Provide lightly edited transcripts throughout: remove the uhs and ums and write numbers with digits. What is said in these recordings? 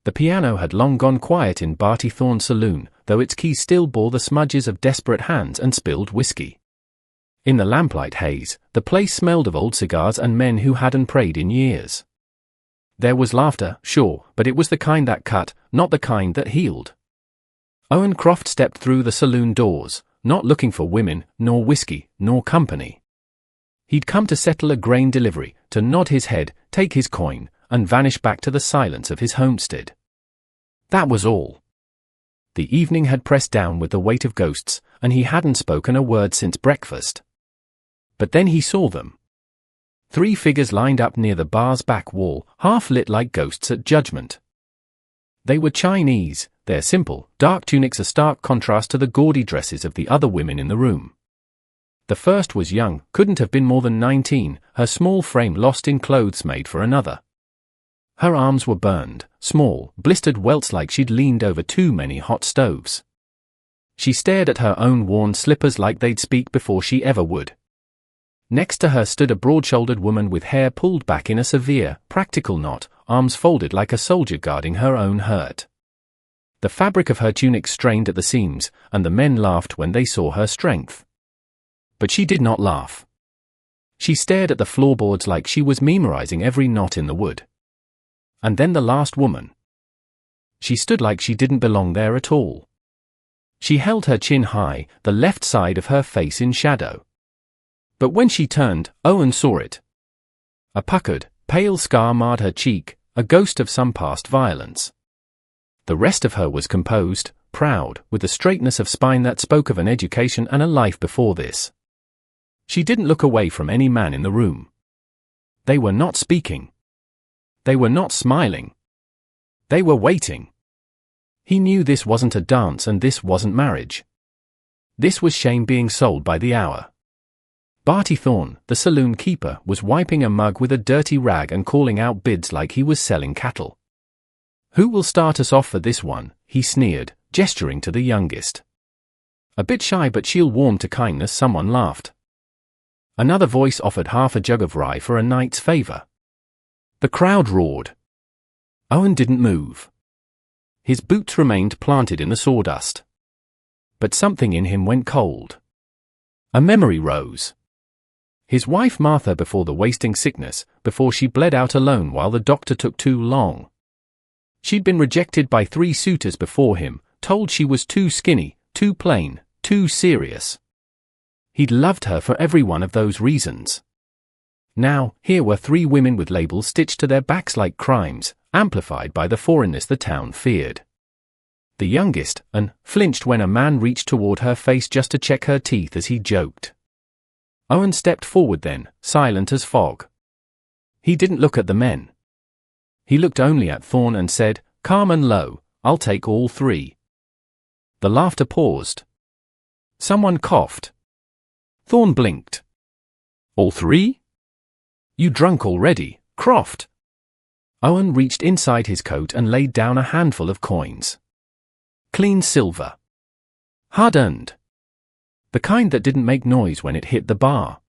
The piano had long gone quiet in Barty Thorne's saloon, though its keys still bore the smudges of desperate hands and spilled whiskey. In the lamplight haze, the place smelled of old cigars and men who hadn't prayed in years. There was laughter, sure, but it was the kind that cut, not the kind that healed. Owen Croft stepped through the saloon doors, not looking for women, nor whiskey, nor company. He'd come to settle a grain delivery, to nod his head, take his coin, and vanish back to the silence of his homestead. That was all. The evening had pressed down with the weight of ghosts, and he hadn't spoken a word since breakfast. But then he saw them. 3 figures lined up near the bar's back wall, half lit like ghosts at judgment. They were Chinese, their simple, dark tunics a stark contrast to the gaudy dresses of the other women in the room. The first was young, couldn't have been more than 19, her small frame lost in clothes made for another. Her arms were burned, small, blistered welts like she'd leaned over too many hot stoves. She stared at her own worn slippers like they'd speak before she ever would. Next to her stood a broad-shouldered woman with hair pulled back in a severe, practical knot, arms folded like a soldier guarding her own hurt. The fabric of her tunic strained at the seams, and the men laughed when they saw her strength. But she did not laugh. She stared at the floorboards like she was memorizing every knot in the wood. And then the last woman. She stood like she didn't belong there at all. She held her chin high, the left side of her face in shadow. But when she turned, Owen saw it. A puckered, pale scar marred her cheek, a ghost of some past violence. The rest of her was composed, proud, with the straightness of spine that spoke of an education and a life before this. She didn't look away from any man in the room. They were not speaking. They were not smiling. They were waiting. He knew this wasn't a dance and this wasn't marriage. This was shame being sold by the hour. Barty Thorne, the saloon keeper, was wiping a mug with a dirty rag and calling out bids like he was selling cattle. "Who will start us off for this one?" he sneered, gesturing to the youngest. "A bit shy but she'll warm to kindness," someone laughed. Another voice offered half a jug of rye for a night's favor. The crowd roared. Owen didn't move. His boots remained planted in the sawdust. But something in him went cold. A memory rose. His wife Martha before the wasting sickness, before she bled out alone while the doctor took too long. She'd been rejected by 3 suitors before him, told she was too skinny, too plain, too serious. He'd loved her for every one of those reasons. Now, here were 3 women with labels stitched to their backs like crimes, amplified by the foreignness the town feared. The youngest, flinched when a man reached toward her face just to check her teeth as he joked. Owen stepped forward then, silent as fog. He didn't look at the men. He looked only at Thorne and said, calm and low, "I'll take all 3. The laughter paused. Someone coughed. Thorne blinked. "All 3? You drunk already, Croft?" Owen reached inside his coat and laid down a handful of coins. Clean silver. Hard-earned. The kind that didn't make noise when it hit the bar.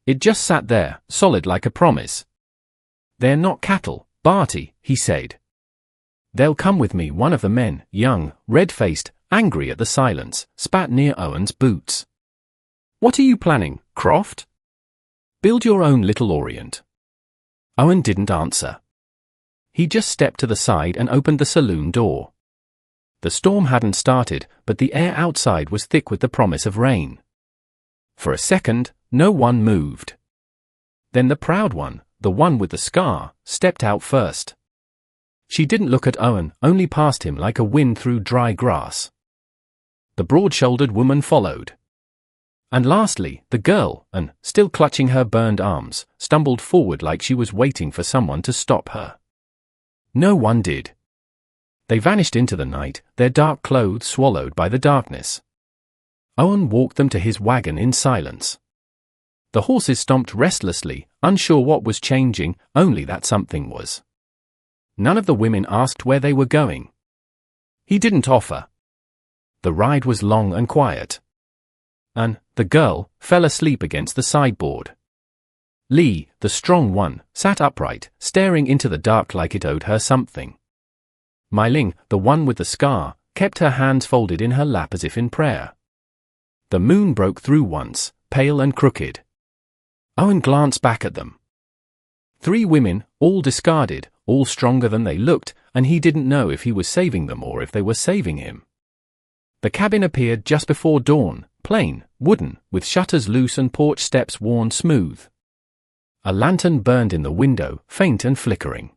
It just sat there, solid like a promise. "They're not cattle, Barty," he said. "They'll come with me." One of the men, young, red-faced, angry at the silence, spat near Owen's boots. "What are you planning, Croft? Build your own little Orient." Owen didn't answer. He just stepped to the side and opened the saloon door. The storm hadn't started, but the air outside was thick with the promise of rain. For a second, no one moved. Then the proud one, the one with the scar, stepped out first. She didn't look at Owen, only past him like a wind through dry grass. The broad-shouldered woman followed. And lastly, the girl, still clutching her burned arms, stumbled forward like she was waiting for someone to stop her. No one did. They vanished into the night, their dark clothes swallowed by the darkness. Owen walked them to his wagon in silence. The horses stomped restlessly, unsure what was changing, only that something was. None of the women asked where they were going. He didn't offer. The ride was long and quiet. And the girl fell asleep against the sideboard. Lee, the strong one, sat upright, staring into the dark like it owed her something. Mai Ling, the one with the scar, kept her hands folded in her lap as if in prayer. The moon broke through once, pale and crooked. Owen glanced back at them. 3 women, all discarded, all stronger than they looked, and he didn't know if he was saving them or if they were saving him. The cabin appeared just before dawn, plain, wooden, with shutters loose and porch steps worn smooth. A lantern burned in the window, faint and flickering.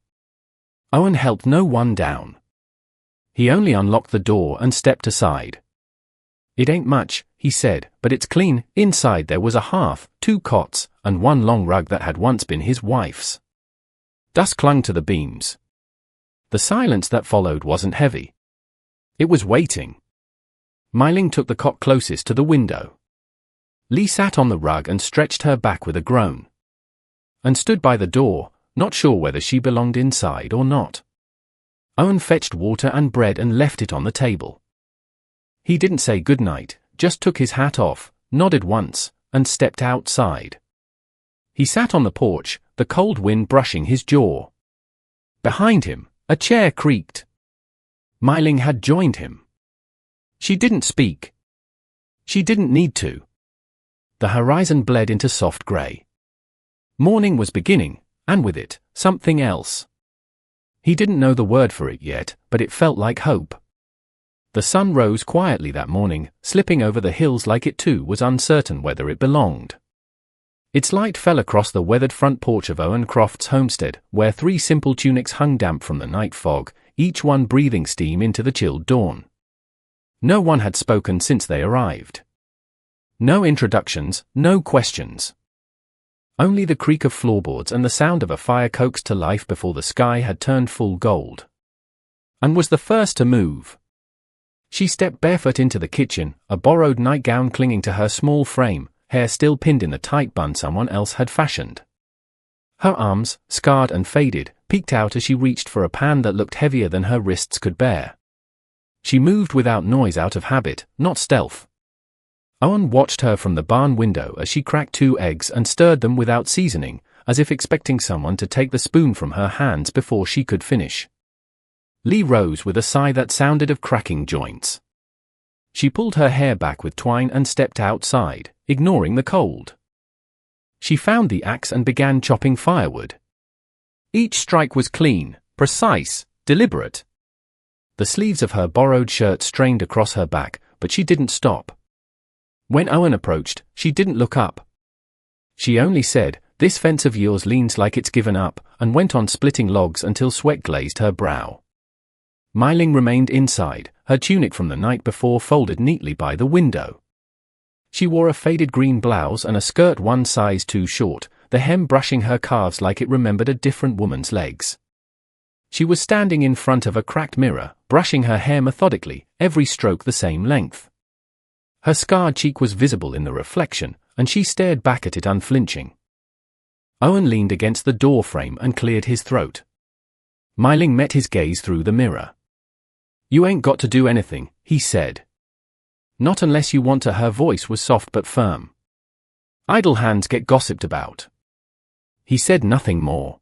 Owen helped no one down. He only unlocked the door and stepped aside. "It ain't much," he said, "but it's clean." Inside there was a hearth, 2 cots, and 1 long rug that had once been his wife's. Dust clung to the beams. The silence that followed wasn't heavy. It was waiting. Mai Ling took the cot closest to the window. Lee sat on the rug and stretched her back with a groan. And stood by the door, not sure whether she belonged inside or not. Owen fetched water and bread and left it on the table. He didn't say goodnight, just took his hat off, nodded once, and stepped outside. He sat on the porch, the cold wind brushing his jaw. Behind him, a chair creaked. Mai Ling had joined him. She didn't speak. She didn't need to. The horizon bled into soft grey. Morning was beginning, and with it, something else. He didn't know the word for it yet, but it felt like hope. The sun rose quietly that morning, slipping over the hills like it too was uncertain whether it belonged. Its light fell across the weathered front porch of Owen Croft's homestead, where 3 simple tunics hung damp from the night fog, each one breathing steam into the chilled dawn. No one had spoken since they arrived. No introductions, no questions. Only the creak of floorboards and the sound of a fire coaxed to life before the sky had turned full gold. And was the first to move. She stepped barefoot into the kitchen, a borrowed nightgown clinging to her small frame, hair still pinned in the tight bun someone else had fashioned. Her arms, scarred and faded, peeked out as she reached for a pan that looked heavier than her wrists could bear. She moved without noise out of habit, not stealth. Owen watched her from the barn window as she cracked 2 eggs and stirred them without seasoning, as if expecting someone to take the spoon from her hands before she could finish. Lee rose with a sigh that sounded of cracking joints. She pulled her hair back with twine and stepped outside, ignoring the cold. She found the axe and began chopping firewood. Each strike was clean, precise, deliberate. The sleeves of her borrowed shirt strained across her back, but she didn't stop. When Owen approached, she didn't look up. She only said, "This fence of yours leans like it's given up," and went on splitting logs until sweat glazed her brow. Mai Ling remained inside, her tunic from the night before folded neatly by the window. She wore a faded green blouse and a skirt 1 size too short, the hem brushing her calves like it remembered a different woman's legs. She was standing in front of a cracked mirror, brushing her hair methodically, every stroke the same length. Her scarred cheek was visible in the reflection, and she stared back at it unflinching. Owen leaned against the door frame and cleared his throat. Mai Ling met his gaze through the mirror. "You ain't got to do anything," he said. "Not unless you want to." Her voice was soft but firm. "Idle hands get gossiped about." He said nothing more.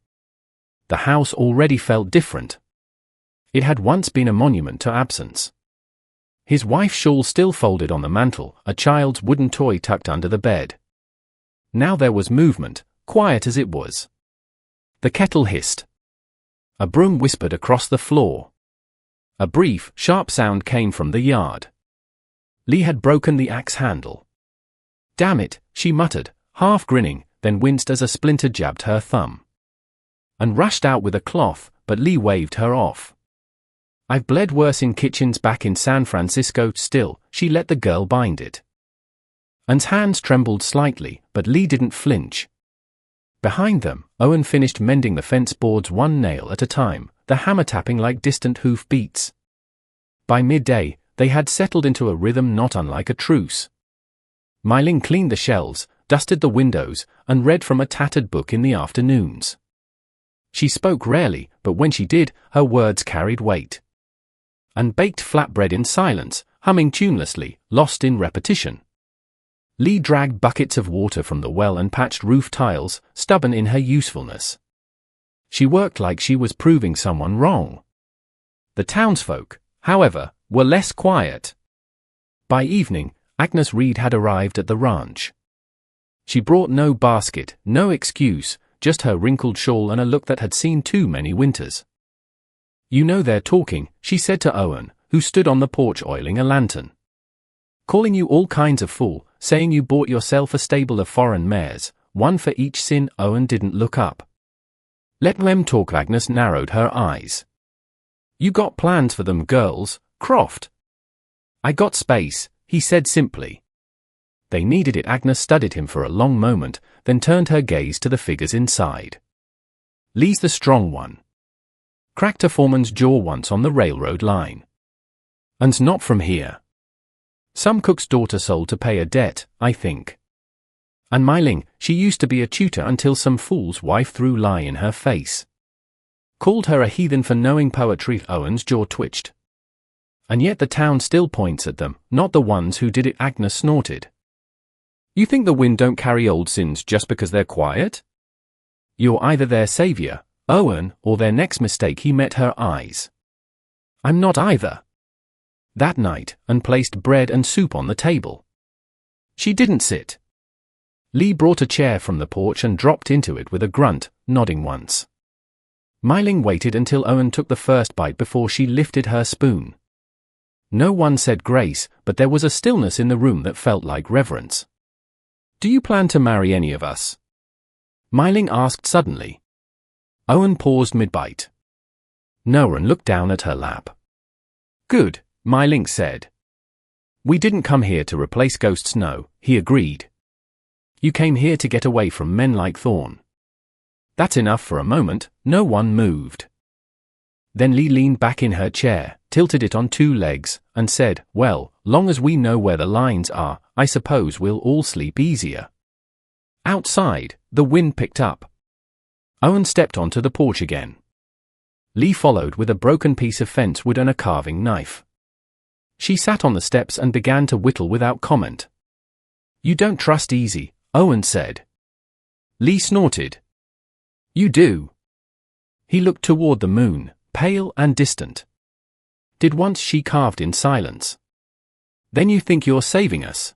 The house already felt different. It had once been a monument to absence. His wife's shawl still folded on the mantel, a child's wooden toy tucked under the bed. Now there was movement, quiet as it was. The kettle hissed. A broom whispered across the floor. A brief, sharp sound came from the yard. Lee had broken the axe handle. "Damn it," she muttered, half grinning, then winced as a splinter jabbed her thumb. And rushed out with a cloth, but Lee waved her off. "I've bled worse in kitchens back in San Francisco." Still, she let the girl bind it. Anne's hands trembled slightly, but Lee didn't flinch. Behind them, Owen finished mending the fence boards 1 nail at a time, the hammer tapping like distant hoof beats. By midday, they had settled into a rhythm not unlike a truce. Mai Ling cleaned the shelves, dusted the windows, and read from a tattered book in the afternoons. She spoke rarely, but when she did, her words carried weight. And baked flatbread in silence, humming tunelessly, lost in repetition. Lee dragged buckets of water from the well and patched roof tiles, stubborn in her usefulness. She worked like she was proving someone wrong. The townsfolk, however, were less quiet. By evening, Agnes Reed had arrived at the ranch. She brought no basket, no excuse, just her wrinkled shawl and a look that had seen too many winters. "You know they're talking," she said to Owen, who stood on the porch oiling a lantern. "Calling you all kinds of fool, saying you bought yourself a stable of foreign mares, one for each sin." Owen didn't look up. "Let them talk." Agnes narrowed her eyes. "You got plans for them girls, Croft?" "I got space," he said simply. They needed it. Agnes studied him for a long moment, then turned her gaze to the figures inside. "Lee's the strong one. Cracked a foreman's jaw once on the railroad line. And's not from here. Some cook's daughter sold to pay a debt, I think. And Myling, she used to be a tutor until some fool's wife threw lie in her face. Called her a heathen for knowing poetry." Owen's jaw twitched. "And yet the town still points at them, not the ones who did it." Agnes snorted. "You think the wind don't carry old sins just because they're quiet? You're either their savior, Owen, or their next mistake." He met her eyes. "I'm not either." That night, Anne placed bread and soup on the table. She didn't sit. Lee brought a chair from the porch and dropped into it with a grunt, nodding once. Myling waited until Owen took the first bite before she lifted her spoon. No one said grace, but there was a stillness in the room that felt like reverence. "Do you plan to marry any of us?" Myling asked suddenly. Owen paused mid-bite. No, and looked down at her lap. "Good," Myling said. "We didn't come here to replace ghosts." "No," he agreed. "You came here to get away from men like Thorne." "That's enough." For a moment, no one moved. Then Lee leaned back in her chair, tilted it on two legs, and said, "Well, long as we know where the lines are, I suppose we'll all sleep easier." Outside, the wind picked up. Owen stepped onto the porch again. Lee followed with a broken piece of fence wood and a carving knife. She sat on the steps and began to whittle without comment. "You don't trust easy," Owen said. Lee snorted. "You do." He looked toward the moon, pale and distant. "Did once," she carved in silence. "Then you think you're saving us.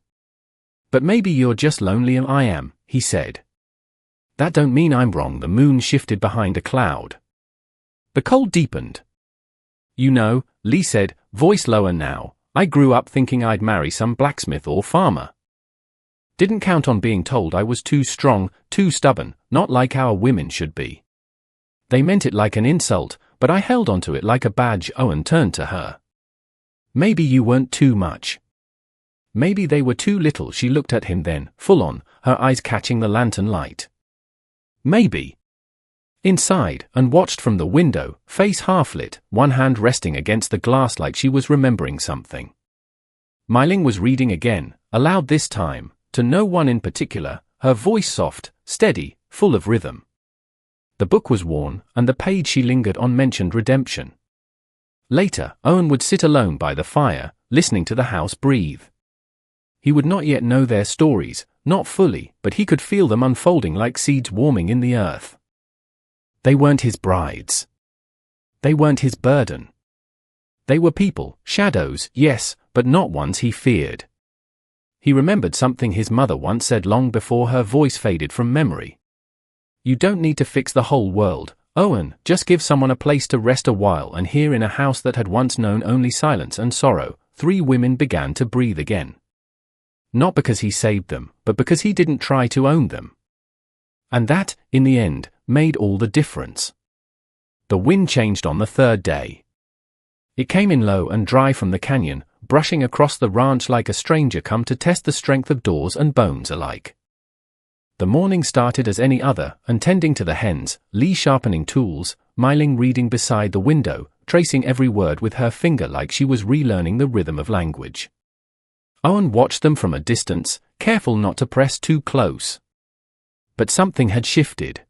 But maybe you're just lonely and I am," he said. "That don't mean I'm wrong." The moon shifted behind a cloud. The cold deepened. "You know," Lee said, voice lower now, "I grew up thinking I'd marry some blacksmith or farmer. Didn't count on being told I was too strong, too stubborn, not like our women should be. They meant it like an insult, but I held onto it like a badge." Owen turned to her. "Maybe you weren't too much. Maybe they were too little." She looked at him then, full on, her eyes catching the lantern light. "Maybe." Inside, and watched from the window, face half-lit, one hand resting against the glass like she was remembering something. Myling was reading again, aloud this time, to no one in particular, her voice soft, steady, full of rhythm. The book was worn, and the page she lingered on mentioned redemption. Later, Owen would sit alone by the fire, listening to the house breathe. He would not yet know their stories, not fully, but he could feel them unfolding like seeds warming in the earth. They weren't his brides. They weren't his burden. They were people, shadows, yes, but not ones he feared. He remembered something his mother once said long before her voice faded from memory. "You don't need to fix the whole world, Owen, just give someone a place to rest a while." And here in a house that had once known only silence and sorrow, 3 women began to breathe again. Not because he saved them, but because he didn't try to own them. And that, in the end, made all the difference. The wind changed on the 3rd day. It came in low and dry from the canyon, brushing across the ranch like a stranger come to test the strength of doors and bones alike. The morning started as any other, and tending to the hens, Lee sharpening tools, Myling reading beside the window, tracing every word with her finger like she was relearning the rhythm of language. Owen watched them from a distance, careful not to press too close. But something had shifted.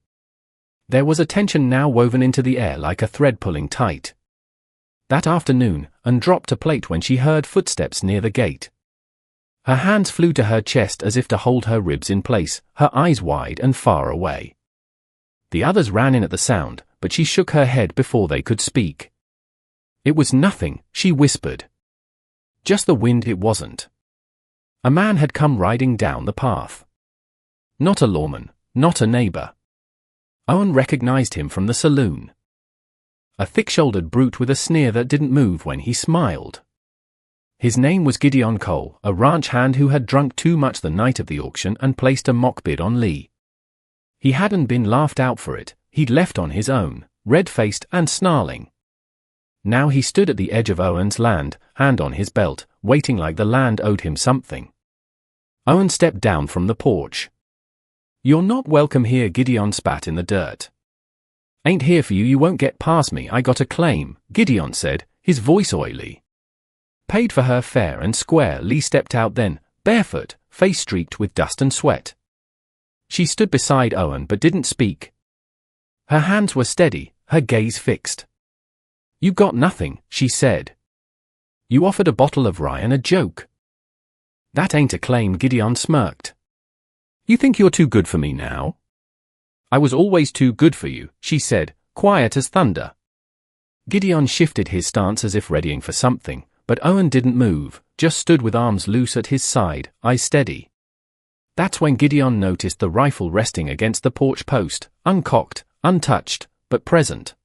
There was a tension now woven into the air like a thread pulling tight. That afternoon, Anne dropped a plate when she heard footsteps near the gate. Her hands flew to her chest as if to hold her ribs in place, her eyes wide and far away. The others ran in at the sound, but she shook her head before they could speak. It was nothing, she whispered. Just the wind, it wasn't. A man had come riding down the path. Not a lawman, not a neighbor. Owen recognized him from the saloon. A thick-shouldered brute with a sneer that didn't move when he smiled. His name was Gideon Cole, a ranch hand who had drunk too much the night of the auction and placed a mock bid on Lee. He hadn't been laughed out for it, he'd left on his own, red-faced and snarling. Now he stood at the edge of Owen's land, hand on his belt, waiting like the land owed him something. Owen stepped down from the porch. "You're not welcome here," Gideon spat in the dirt. "Ain't here for you, you won't get past me, I got a claim," Gideon said, his voice oily. Paid for her fair and square. Lee stepped out then, barefoot, face streaked with dust and sweat. She stood beside Owen but didn't speak. Her hands were steady, her gaze fixed. "You got nothing," she said. "You offered a bottle of rye and a joke." "That ain't a claim," Gideon smirked. "You think you're too good for me now?" "I was always too good for you," she said, quiet as thunder. Gideon shifted his stance as if readying for something, but Owen didn't move, just stood with arms loose at his side, eyes steady. That's when Gideon noticed the rifle resting against the porch post, uncocked, untouched, but present.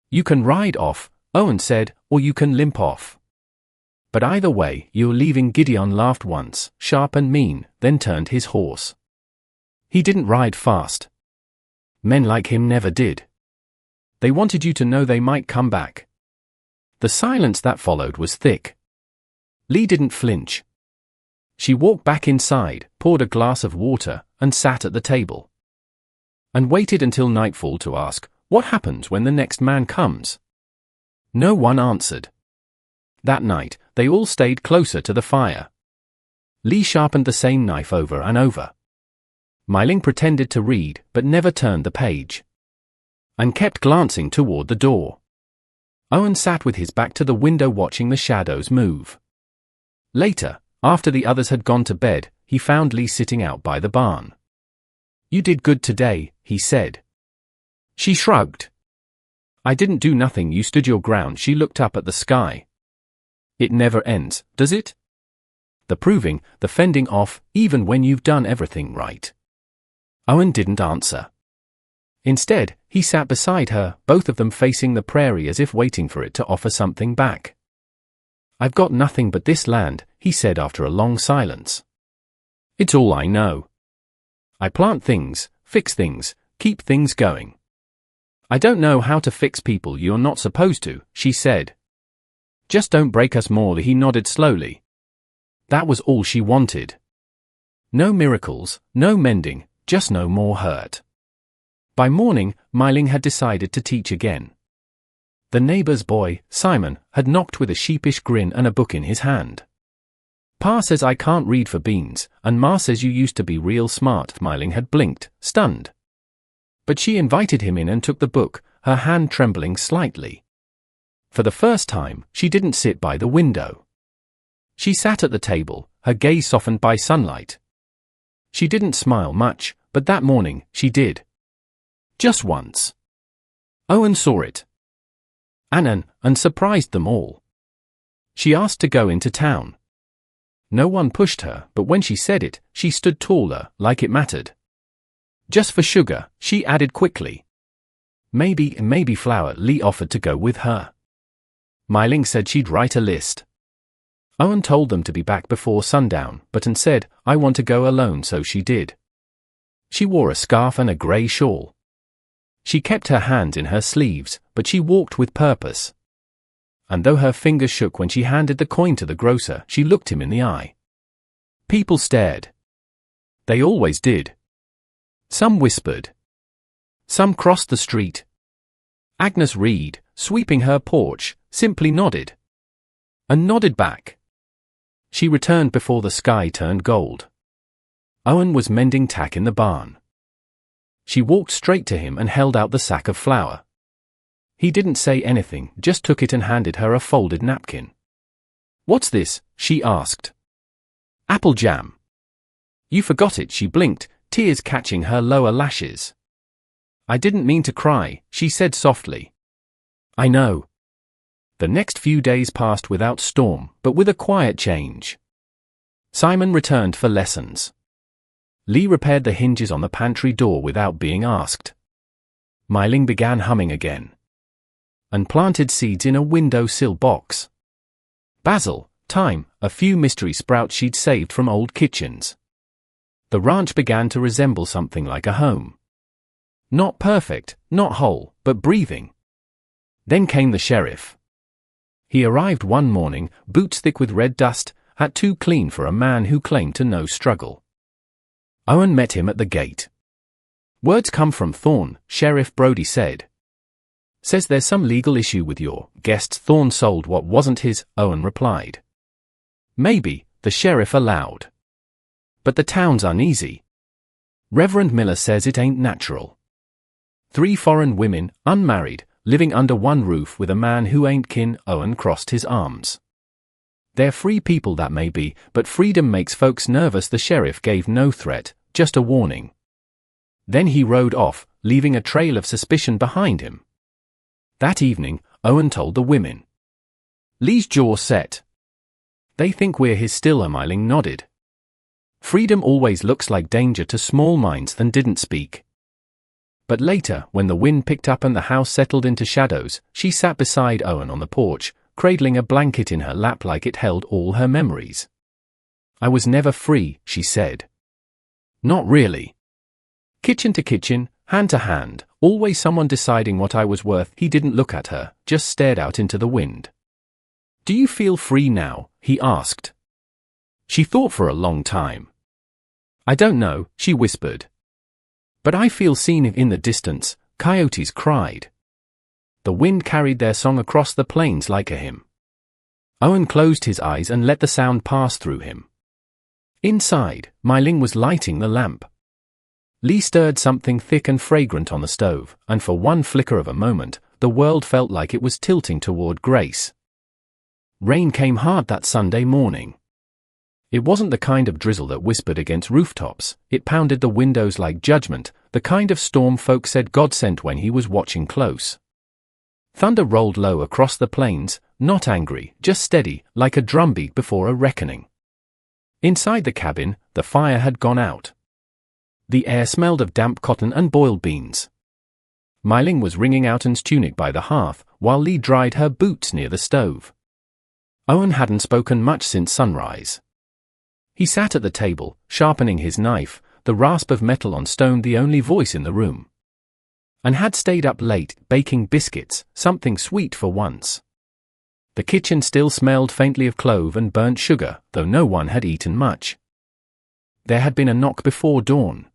"You can ride off," Owen said, "or you can limp off. But either way, you're leaving." Gideon laughed once, sharp and mean, then turned his horse. He didn't ride fast. Men like him never did. They wanted you to know they might come back. The silence that followed was thick. Lee didn't flinch. She walked back inside, poured a glass of water, and sat at the table. And waited until nightfall to ask, what happens when the next man comes? No one answered. That night, they all stayed closer to the fire. Lee sharpened the same knife over and over. Myling pretended to read, but never turned the page. And kept glancing toward the door. Owen sat with his back to the window watching the shadows move. Later, after the others had gone to bed, he found Lee sitting out by the barn. "You did good today," he said. She shrugged. "I didn't do nothing, you stood your ground." She looked up at the sky. "It never ends, does it? The proving, the fending off, even when you've done everything right." Owen didn't answer. Instead, he sat beside her, both of them facing the prairie as if waiting for it to offer something back. "I've got nothing but this land," he said after a long silence. "It's all I know. I plant things, fix things, keep things going. I don't know how to fix people you're not supposed to," she said. "Just don't break us more." He nodded slowly. That was all she wanted. No miracles, no mending, just no more hurt. By morning, Myling had decided to teach again. The neighbor's boy, Simon, had knocked with a sheepish grin and a book in his hand. "Pa says I can't read for beans, and Ma says you used to be real smart." Myling had blinked, stunned. But she invited him in and took the book, her hand trembling slightly. For the first time, she didn't sit by the window. She sat at the table, her gaze softened by sunlight. She didn't smile much, but that morning, she did. Just once. Owen saw it. And surprised them all. She asked to go into town. No one pushed her, but when she said it, she stood taller, like it mattered. "Just for sugar," she added quickly. Maybe flour." Lee offered to go with her. Myling said she'd write a list. Owen told them to be back before sundown, but said, "I want to go alone," so she did. She wore a scarf and a grey shawl. She kept her hands in her sleeves, but she walked with purpose. And though her fingers shook when she handed the coin to the grocer, she looked him in the eye. People stared. They always did. Some whispered. Some crossed the street. Agnes Reed, sweeping her porch, simply nodded. And nodded back. She returned before the sky turned gold. Owen was mending tack in the barn. She walked straight to him and held out the sack of flour. He didn't say anything, just took it and handed her a folded napkin. "What's this?" she asked. "Apple jam." "You forgot it." She blinked, tears catching her lower lashes. "I didn't mean to cry," she said softly. "I know." The next few days passed without storm, but with a quiet change. Simon returned for lessons. Lee repaired the hinges on the pantry door without being asked. Myling began humming again and planted seeds in a window-sill box. Basil, thyme, a few mystery sprouts she'd saved from old kitchens. The ranch began to resemble something like a home. Not perfect, not whole, but breathing. Then came the sheriff. He arrived one morning, boots thick with red dust, hat too clean for a man who claimed to know struggle. Owen met him at the gate. "Words come from Thorn," Sheriff Brody said. "Says there's some legal issue with your guests. Thorn sold what wasn't his," Owen replied. "Maybe," the sheriff allowed. "But the town's uneasy. Reverend Miller says it ain't natural. 3 foreign women, unmarried, living under one roof with a man who ain't kin." Owen crossed his arms. "They're free people, that may be, but freedom makes folks nervous." The sheriff gave no threat, just a warning. Then he rode off, leaving a trail of suspicion behind him. That evening, Owen told the women. Lee's jaw set. "They think we're his still," Myling nodded. Freedom always looks like danger to small minds and didn't speak. But later, when the wind picked up and the house settled into shadows, she sat beside Owen on the porch, cradling a blanket in her lap like it held all her memories. "I was never free," she said. "Not really. Kitchen to kitchen, hand to hand, always someone deciding what I was worth." He didn't look at her, just stared out into the wind. "Do you feel free now?" he asked. She thought for a long time. "I don't know," she whispered. "But I feel seen." In the distance, coyotes cried. The wind carried their song across the plains like a hymn. Owen closed his eyes and let the sound pass through him. Inside, Myling was lighting the lamp. Lee stirred something thick and fragrant on the stove, and for one flicker of a moment, the world felt like it was tilting toward grace. Rain came hard that Sunday morning. It wasn't the kind of drizzle that whispered against rooftops. It pounded the windows like judgment, the kind of storm folk said God sent when he was watching close. Thunder rolled low across the plains, not angry, just steady, like a drumbeat before a reckoning. Inside the cabin, the fire had gone out. The air smelled of damp cotton and boiled beans. Myling was wringing out Owen's tunic by the hearth, while Lee dried her boots near the stove. Owen hadn't spoken much since sunrise. He sat at the table, sharpening his knife, the rasp of metal on stone the only voice in the room. And had stayed up late, baking biscuits, something sweet for once. The kitchen still smelled faintly of clove and burnt sugar, though no one had eaten much. There had been a knock before dawn.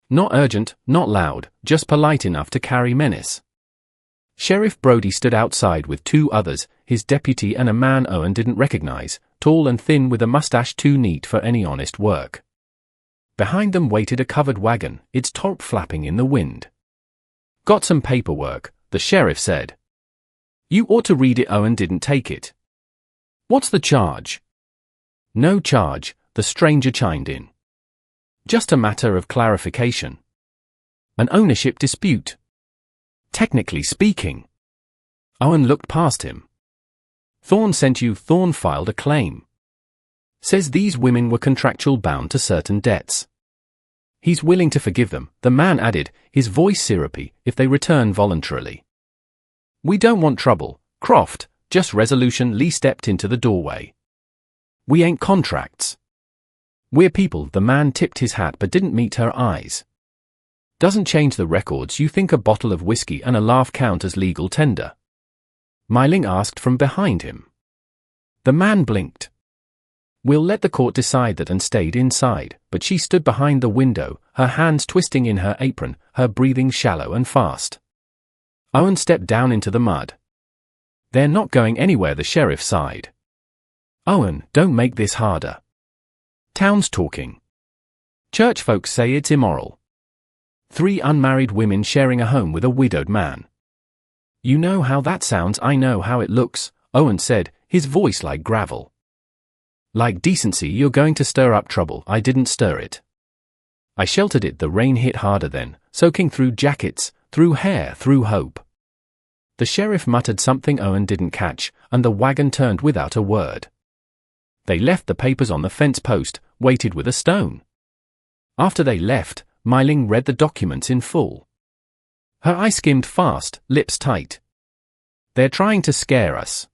Not urgent, not loud, just polite enough to carry menace. Sheriff Brody stood outside with 2 others, his deputy and a man Owen didn't recognize, tall and thin with a mustache too neat for any honest work. Behind them waited a covered wagon, its top flapping in the wind. "Got some paperwork," the sheriff said. "You ought to read it." Owen didn't take it. "What's the charge?" "No charge," the stranger chimed in. "Just a matter of clarification. An ownership dispute. Technically speaking." Owen looked past him. "Thorn sent you." Thorn filed a claim. "Says these women were contractual bound to certain debts. He's willing to forgive them," the man added, his voice syrupy, "if they return voluntarily. We don't want trouble, Croft, just resolution." Lee stepped into the doorway. "We ain't contracts. We're people." The man tipped his hat but didn't meet her eyes. "Doesn't change the records. You think a bottle of whiskey and a laugh count as legal tender?" Myling asked from behind him. The man blinked. "We'll let the court decide that," and stayed inside, but she stood behind the window, her hands twisting in her apron, her breathing shallow and fast. Owen stepped down into the mud. "They're not going anywhere," the sheriff sighed. "Owen, don't make this harder. Town's talking. Church folks say it's immoral. 3 unmarried women sharing a home with a widowed man. You know how that sounds." "I know how it looks," Owen said, his voice like gravel. "Like decency. You're going to stir up trouble." "I didn't stir it. I sheltered it." The rain hit harder then, soaking through jackets, through hair, through hope. The sheriff muttered something Owen didn't catch, and the wagon turned without a word. They left the papers on the fence post, weighted with a stone. After they left, Myling read the documents in full. Her eye skimmed fast, lips tight. They're trying to scare us.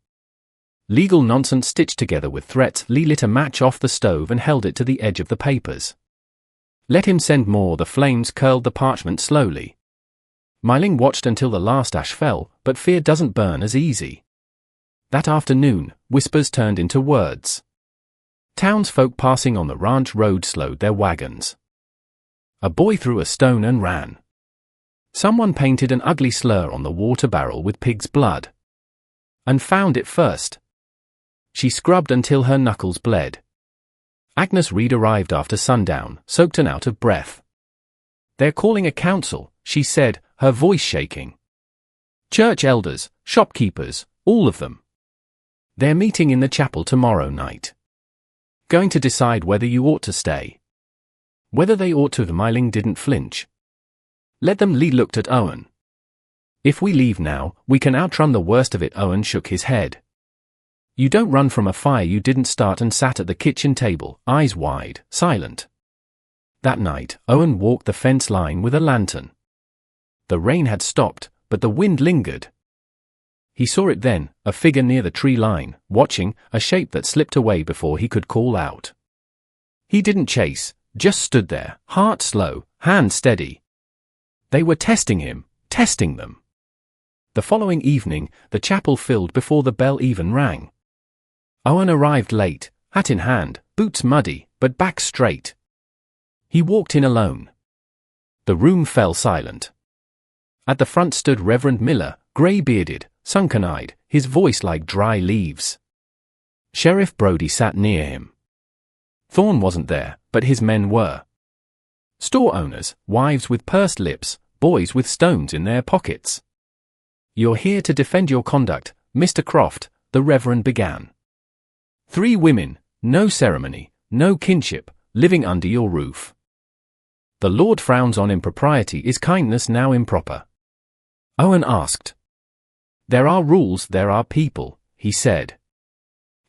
Legal nonsense stitched together with threats. Lee lit a match off the stove and held it to the edge of the papers. Let him send more. The flames curled the parchment slowly. Myling watched until the last ash fell, but fear doesn't burn as easy. That afternoon, whispers turned into words. Townsfolk passing on the ranch road slowed their wagons. A boy threw a stone and ran. Someone painted an ugly slur on the water barrel with pig's blood. And found it first. She scrubbed until her knuckles bled. Agnes Reed arrived after sundown, soaked and out of breath. They're calling a council, she said, her voice shaking. Church elders, shopkeepers, all of them. They're meeting in the chapel tomorrow night. Going to decide whether you ought to stay. Whether they ought to. Myling didn't flinch. Let them. Lee looked at Owen. If we leave now, we can outrun the worst of it. Owen shook his head. You don't run from a fire you didn't start, and sat at the kitchen table, eyes wide, silent. That night, Owen walked the fence line with a lantern. The rain had stopped, but the wind lingered. He saw it then, a figure near the tree line, watching, a shape that slipped away before he could call out. He didn't chase, just stood there, heart slow, hand steady. They were testing him, testing them. The following evening, the chapel filled before the bell even rang. Owen arrived late, hat in hand, boots muddy, but back straight. He walked in alone. The room fell silent. At the front stood Reverend Miller, grey-bearded, sunken-eyed, his voice like dry leaves. Sheriff Brody sat near him. Thorne wasn't there, but his men were. Store owners, wives with pursed lips, boys with stones in their pockets. You're here to defend your conduct, Mr. Croft, the Reverend began. 3 women, no ceremony, no kinship, living under your roof. The Lord frowns on impropriety. Is kindness now improper? Owen asked. There are rules, there are people, he said.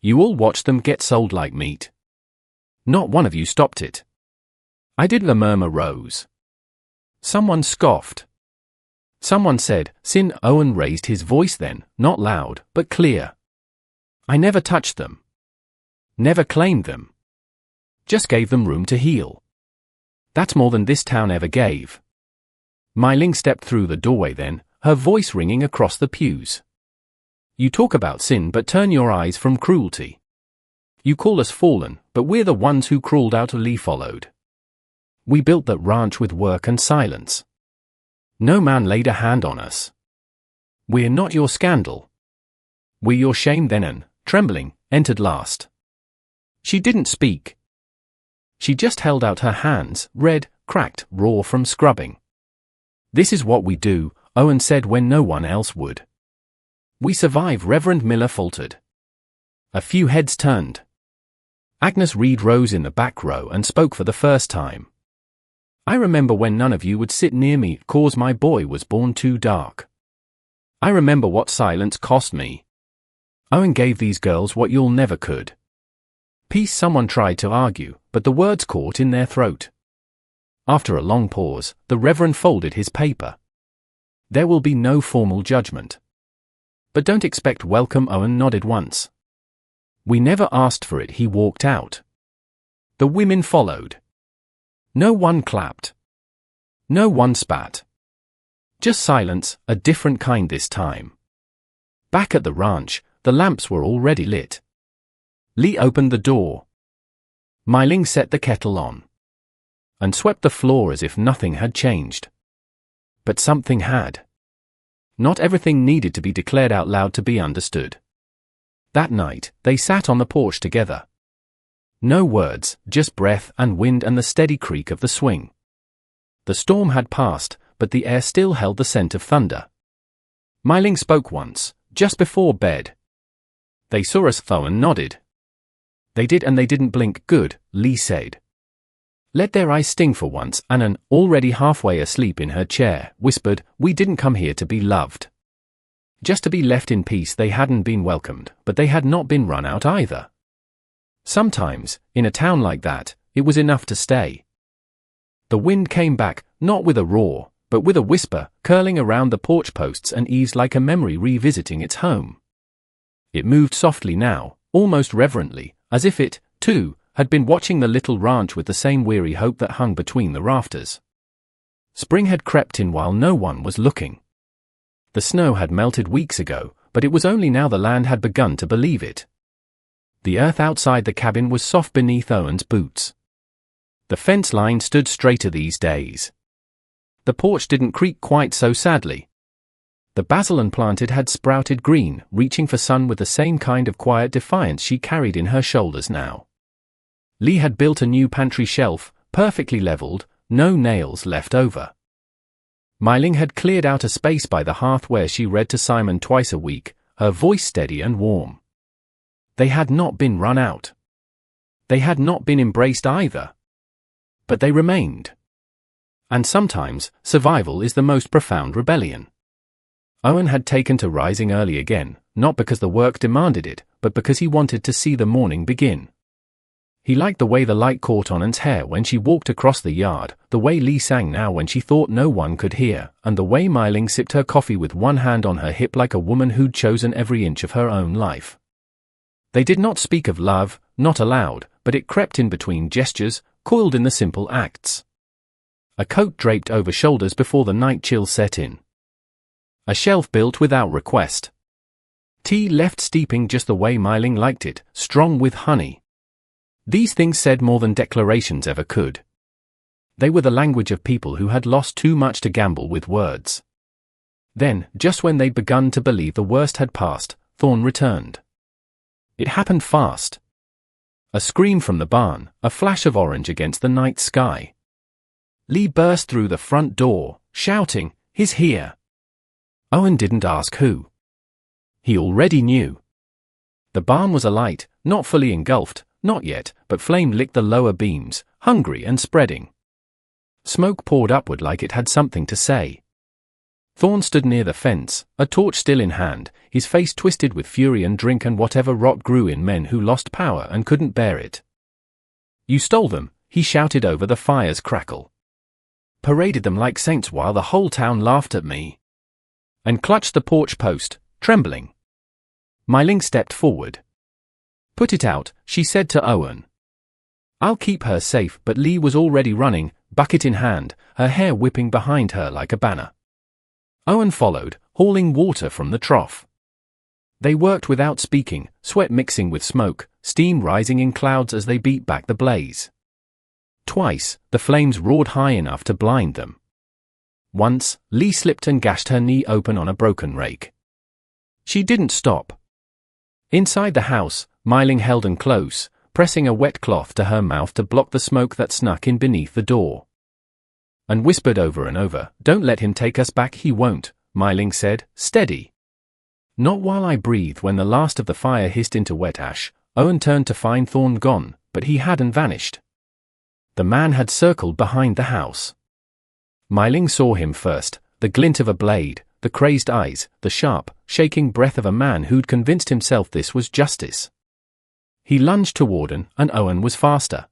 You all watched them get sold like meat. Not one of you stopped it. I did. The murmur rose. Someone scoffed. Someone said, sin. Owen raised his voice then, not loud, but clear. I never touched them. Never claimed them. Just gave them room to heal. That's more than this town ever gave. Myling stepped through the doorway then, her voice ringing across the pews. You talk about sin but turn your eyes from cruelty. You call us fallen, but we're the ones who crawled out. Lee followed. We built that ranch with work and silence. No man laid a hand on us. We're not your scandal. We're your shame then. And, trembling, entered last. She didn't speak. She just held out her hands, red, cracked, raw from scrubbing. This is what we do, Owen said when no one else would. We survive. Reverend Miller faltered. A few heads turned. Agnes Reed rose in the back row and spoke for the first time. I remember when none of you would sit near me, cause my boy was born too dark. I remember what silence cost me. Owen gave these girls what you'll never could. Peace. Someone tried to argue, but the words caught in their throat. After a long pause, the Reverend folded his paper. There will be no formal judgment. But don't expect welcome. Owen nodded once. We never asked for it. He walked out. The women followed. No one clapped. No one spat. Just silence, a different kind this time. Back at the ranch, the lamps were already lit. Lee opened the door. Myling set the kettle on. And swept the floor as if nothing had changed. But something had. Not everything needed to be declared out loud to be understood. That night, they sat on the porch together. No words, just breath and wind and the steady creak of the swing. The storm had passed, but the air still held the scent of thunder. Myling spoke once, just before bed. They saw us. Owen nodded. They did, and they didn't blink. Good, Lee said. Let their eyes sting for once. Annan, already halfway asleep in her chair, whispered, we didn't come here to be loved. Just to be left in peace. They hadn't been welcomed, but they had not been run out either. Sometimes, in a town like that, it was enough to stay. The wind came back, not with a roar, but with a whisper, curling around the porch posts and eased like a memory revisiting its home. It moved softly now, almost reverently, as if it, too, had been watching the little ranch with the same weary hope that hung between the rafters. Spring had crept in while no one was looking. The snow had melted weeks ago, but it was only now the land had begun to believe it. The earth outside the cabin was soft beneath Owen's boots. The fence line stood straighter these days. The porch didn't creak quite so sadly. The basil unplanted had sprouted green, reaching for sun with the same kind of quiet defiance she carried in her shoulders now. Lee had built a new pantry shelf, perfectly leveled, no nails left over. Myling had cleared out a space by the hearth where she read to Simon twice a week, her voice steady and warm. They had not been run out. They had not been embraced either. But they remained. And sometimes, survival is the most profound rebellion. Owen had taken to rising early again, not because the work demanded it, but because he wanted to see the morning begin. He liked the way the light caught on Anne's hair when she walked across the yard, the way Lee sang now when she thought no one could hear, and the way Myling sipped her coffee with one hand on her hip like a woman who'd chosen every inch of her own life. They did not speak of love, not aloud, but it crept in between gestures, coiled in the simple acts. A coat draped over shoulders before the night chill set in. A shelf built without request. Tea left steeping just the way Myling liked it, strong with honey. These things said more than declarations ever could. They were the language of people who had lost too much to gamble with words. Then, just when they'd begun to believe the worst had passed, Thorn returned. It happened fast. A scream from the barn, a flash of orange against the night sky. Lee burst through the front door, shouting, "He's here!" Owen didn't ask who. He already knew. The barn was alight, not fully engulfed, not yet, but flame licked the lower beams, hungry and spreading. Smoke poured upward like it had something to say. Thorn stood near the fence, a torch still in hand, his face twisted with fury and drink and whatever rot grew in men who lost power and couldn't bear it. "You stole them," he shouted over the fire's crackle. "Paraded them like saints while the whole town laughed at me." And clutched the porch post, trembling. Myling stepped forward. "Put it out," she said to Owen. "I'll keep her safe," but Lee was already running, bucket in hand, her hair whipping behind her like a banner. Owen followed, hauling water from the trough. They worked without speaking, sweat mixing with smoke, steam rising in clouds as they beat back the blaze. Twice, the flames roared high enough to blind them. Once, Lee slipped and gashed her knee open on a broken rake. She didn't stop. Inside the house, Myling held Anne close, pressing a wet cloth to her mouth to block the smoke that snuck in beneath the door. And whispered over and over, "Don't let him take us back, he won't," Myling said, steady. "Not while I breathe." When the last of the fire hissed into wet ash, Owen turned to find Thorn gone, but he hadn't vanished. The man had circled behind the house. Myling saw him first, the glint of a blade, the crazed eyes, the sharp, shaking breath of a man who'd convinced himself this was justice. He lunged toward Anne, and Owen was faster.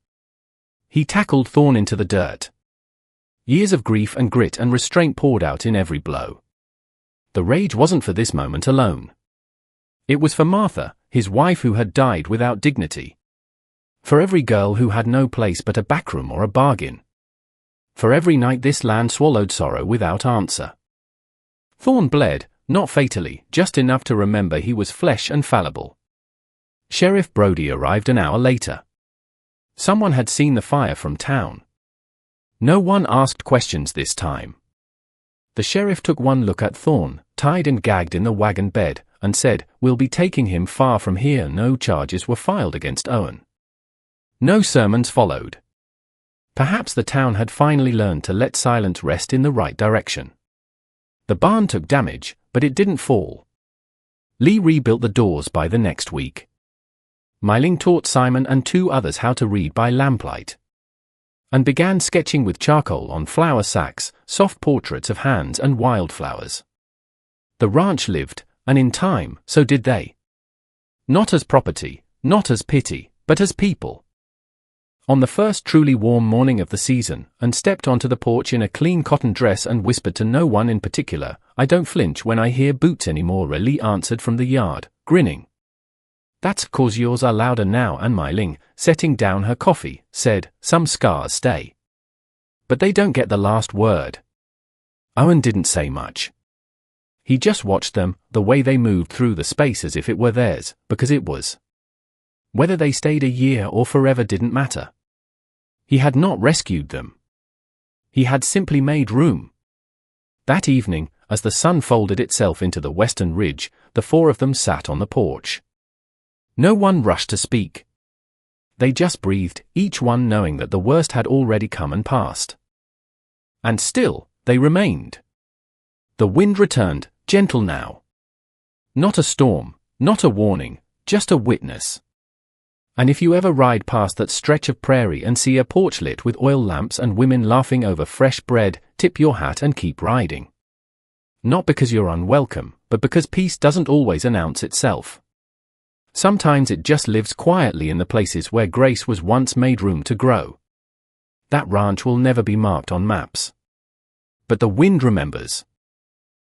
He tackled Thorn into the dirt. Years of grief and grit and restraint poured out in every blow. The rage wasn't for this moment alone. It was for Martha, his wife who had died without dignity. For every girl who had no place but a backroom or a bargain. For every night this land swallowed sorrow without answer. Thorn bled, not fatally, just enough to remember he was flesh and fallible. Sheriff Brody arrived an hour later. Someone had seen the fire from town. No one asked questions this time. The sheriff took one look at Thorn, tied and gagged in the wagon bed, and said, "We'll be taking him far from here." No charges were filed against Owen. No sermons followed. Perhaps the town had finally learned to let silence rest in the right direction. The barn took damage, but it didn't fall. Lee rebuilt the doors by the next week. Myling taught Simon and 2 others how to read by lamplight. And began sketching with charcoal on flour sacks, soft portraits of hands and wildflowers. The ranch lived, and in time, so did they. Not as property, not as pity, but as people. On the first truly warm morning of the season, and stepped onto the porch in a clean cotton dress and whispered to no one in particular, "I don't flinch when I hear boots anymore," Lee answered from the yard, grinning. "That's 'cause yours are louder now," and Mei-ling, setting down her coffee, said, "Some scars stay. But they don't get the last word." Owen didn't say much. He just watched them, the way they moved through the space as if it were theirs, because it was. Whether they stayed a year or forever didn't matter. He had not rescued them. He had simply made room. That evening, as the sun folded itself into the western ridge, the four of them sat on the porch. No one rushed to speak. They just breathed, each one knowing that the worst had already come and passed. And still, they remained. The wind returned, gentle now. Not a storm, not a warning, just a witness. And if you ever ride past that stretch of prairie and see a porch lit with oil lamps and women laughing over fresh bread, tip your hat and keep riding. Not because you're unwelcome, but because peace doesn't always announce itself. Sometimes it just lives quietly in the places where grace was once made room to grow. That ranch will never be marked on maps. But the wind remembers.